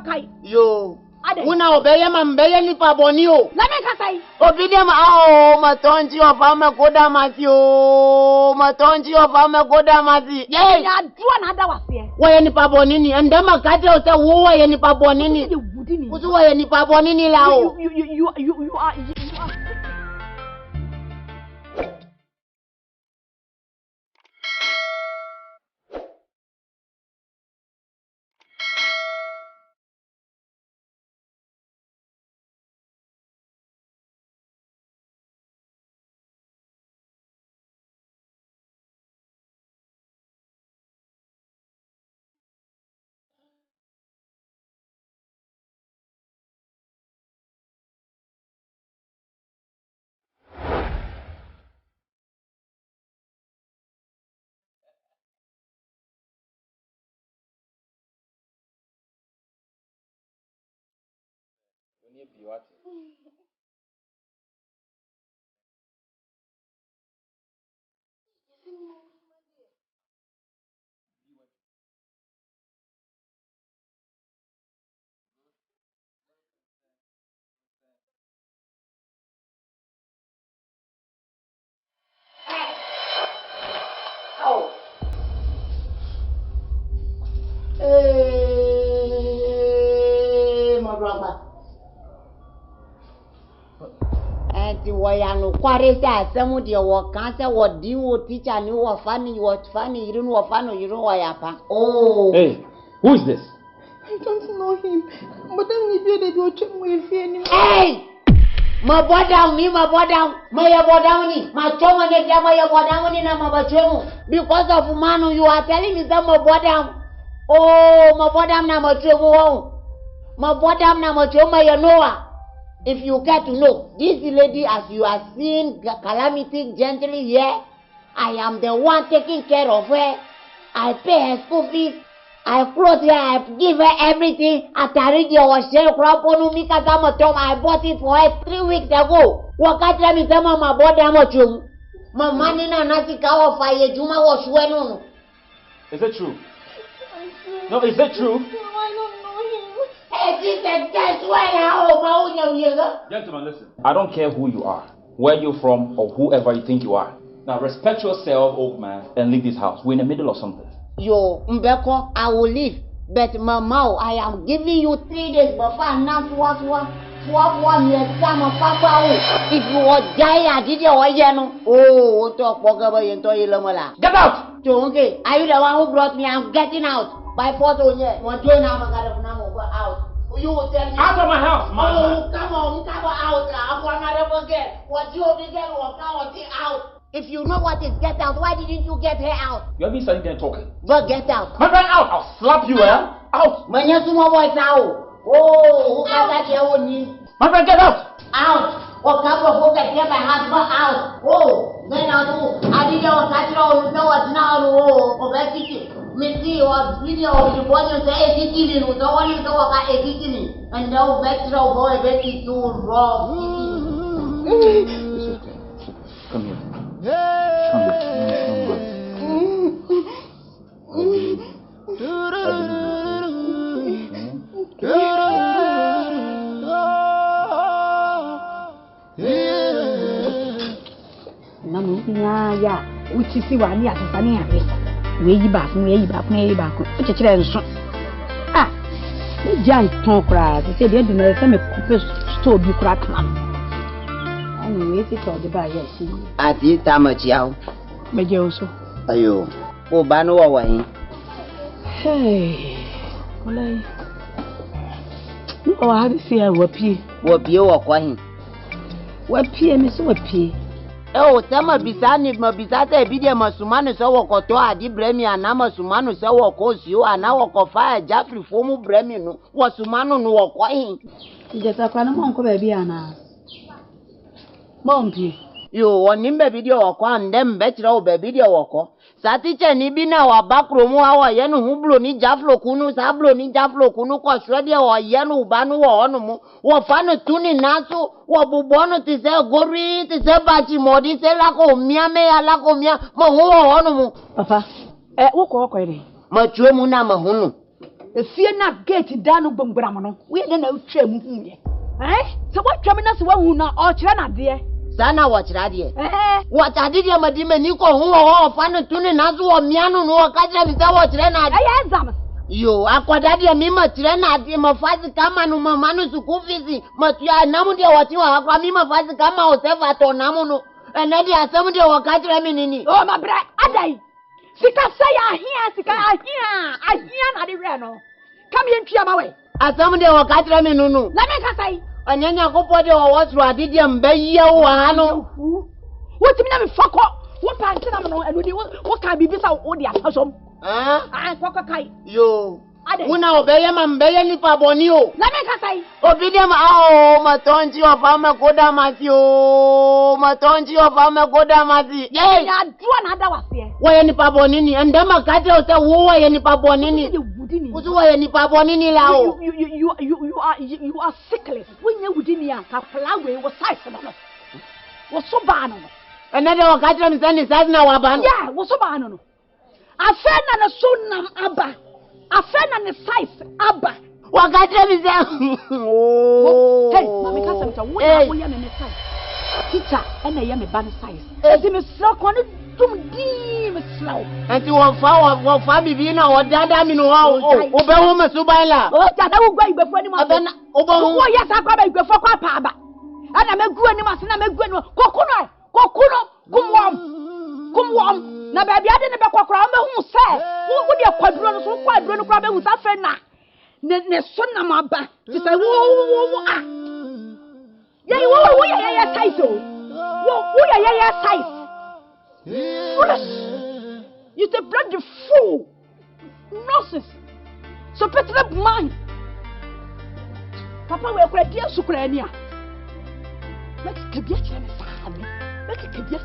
kai. Yo. Una obeye mambeye ni pabonio. La me kasai. Obide ma matonji ofa me koda mati o. Matonji ofa me koda mati. Ye ya duwa na da wase. Waye ni pabonini ende makate o se wo waye ni pabonini. Usu waye ni pabonini la o. You are Wayano kwaresa semu dia wakansa wodi wo teacher ni wo fani irun wo fano irun wo yapa. Oh. Hey, who is this? I don't know him. But then he be the go check my fear ni. Hey! Ma bodown ni. Ma ya bodown ni. Ma choma ne jama ya bodown ni na ma bachemu. Because of manu you are telling me that ma bodown. Oh, ma bodown na ma chemu wo. Ma bodown na ma choma ya noa. If you get to know, this lady, as you are seeing Calamity gently here, I am the one taking care of her. I pay her school fees. I clothe her. I give her everything. I bought it for her 3 weeks ago. Is it true? No, is it true? No, I don't know him. Gentlemen, listen. I don't care who you are, where you're from, or whoever you think you are. Now respect yourself, old man, and leave this house. We're in the middle of something. Yo, Mbeko, I will leave. But Mama, I am giving you 3 days before now. If you are die, I did your oh, talk Get out! Okay, are you the one who brought me? I'm getting out. By force, out. You will tell me. Out of my house, man. Oh, come on, out. I'm gonna get. What you begin will come out. If you know what is get out, why didn't you get her out? You have been standing there talking. But get out. My friend, out. I'll slap you, eh? Out. My voice out. Oh, who got that here on you? My friend, get out. Out. What couple of folks get my husband out? Oh, then I do. I didn't know what's now. Oh, that's it. Missy or video of the boy you say, it's the one you know about editing. And now, better boy, Betty too wrong. Come here. Ya, which is one year to Sunny. We back. Which is ah, giant talk crowd. They say they didn't know some store be cracked, man. Anyway, it's all the buy, yes. At this time, Chiao. Maybe also. Ayo, oh, Bano away. Hey, well, oh, how do you see a whoopee? What you are quite? What PM is what P? Oh, Tama Bisani, Mabisata, Bidia Masumano, so Koto, Adi Bremi, and Namasumano, so course you are now a fire, Jaffrey, Fomu Bremi, was Sumano no quite. Just a Panamon, baby, Anna. Monkey. You want nimbe video or quan them better over video or Saticha Nibina or Bakromo or Yanu Hublo ni Jaflo Kunu Sablo ni Jaflo Kunu Australia or Yanu Banu or Onomo or Fano Tuni Nasu or Bubono to say Gori to say Bachi Modi say Lako Miame Alako Mia Maho Onomo. Papa, what already? Machumuna Mahunu. If you not get it done, Bungramano, we then out trim here. Eh? So what coming us one who not all China, dear? Sana watch that here. What I did, Madame Nico, who are fun to tune as or Miano, no, Kaja, without Rena. I am. You, Aquadadia Mima Trena, Dima Fazikama, no Mamanu Sukufizi, Matia, Namudia, what you are, Mima Fazikama, or Sevato Namuno, and then there are somebody or Katramini. Oh, my brother, I Sika say I hear, Sika, I hear, the Reno. Come here, Chiam away. As somebody or Katraminu. Let me say, and then you go for the what's Radidium Bayo Hano. What's the name of fuck up? What part what can be this out on the person? I fuck a kite. You. Una obey him Bayani Pabonio. Let me say, Obedium, oh, Matonji of Amakodamati, Matonji of Amakodamati. Yea, I do another was here. Why any Pabonini and Damakato, who are any Pabonini? Who are any Pabonini lao? You are sickly. When you would in the Kapalawe was size was so banal. Another Catram Sandy says now, Aban. Yeah, was so banal. A friend and a son Abba. A friend and a size Abba. What Catram is there? Oh, hey, Mammy Castle, what are you in the size? Teacher, and I am a bad size. As in a slow one, dim slow. And you are far of Fabina or Dadamino, Obama Subaila. Oh, that I will go before anyone. Oh, yes, I come before Papa. And I'm a good animal, and I'm a good one. Cocono, come on. Now, baby, I didn't back who said, who would your quadron so quite run crab with that friend now? Ne son amaba to say, whoa, yeah, we are title. We are size. Foolish. You the bloody fool. Nonsense. So, better up mine. Papa will cry, dear Sucrania. Make a cabinet. Make a cabinet.